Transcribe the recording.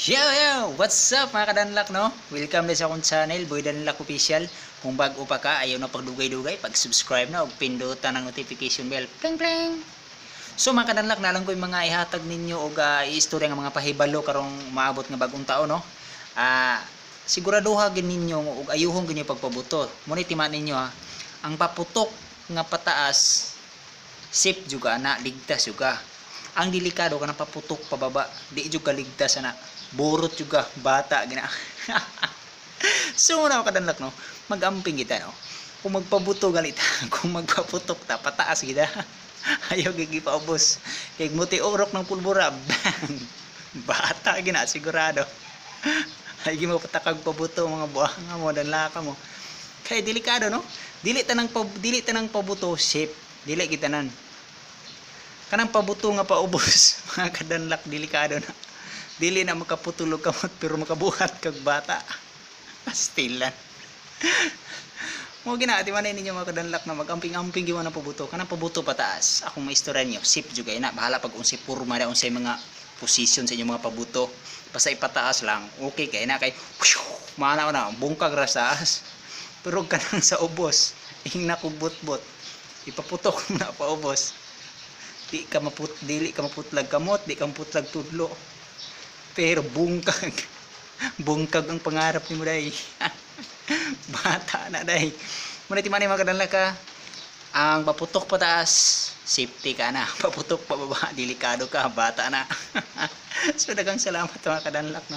Yo! What's up mga kadanlak no? Welcome din sa akong channel, Boy Danlak Official. Kung bago pa ka, ayaw na pagdugay-dugay, pag-subscribe na o pindutan ng notification bell. Pling pling! So mga kadanlak, nalang ko yung mga ihatag ninyo o i-istorya ng mga pahibalo karong maabot nga bagong taon no? Siguraduha ninyo o ayuhong ganyo pagpabuto. Muna timaan ninyo ha, ang paputok nga pataas, safe juga na, ligtas juga. Ang delikado ka na paputok pababa, di juga ligtas na. Burot juga bata gina. So na kadanlak no, magamping kita no. Kung magpabuto galit, kung magpaputok ta pataas kita. Ayaw gigi paubos. Kay muti orok ng pulbura. Bang. Bata gina sigurado. Ay gi mo patakag pabuto mga buhanga mo danlaka mo. Kay delikado no. Dili tanang pabuto safe. Dili kita nan. Kanang pabuto nga paubos mga kadanlak delikado na. Dili na makaputulog kamot pero makabuhat kag bata. Pastilan. Mo ginaati man ninyo mga kadanlak na magamping-amping giwan na pabuto. Kanang pabuto pataas. Akong maistorya niyo, sip juga ina bahala pag unsay purma da unsay mga position sa inyong mga pabuto. Basta ipataas lang. Okay kay na kay mana na bungkag ra sa taas. Pero kanang sa ubos, ingna kubot-bot. Ipaputok mo na paubos. Dili ka maputlag kamot, di ka maputlag tudlo. Pero bungkag ang pangarap ni mo day. Bata na day. Muna timan mga kadanlak ka, ang paputok pataas, safety ka na. Paputok pababa, delikado ka, bata na. So dagang salamat mga kadanlak no.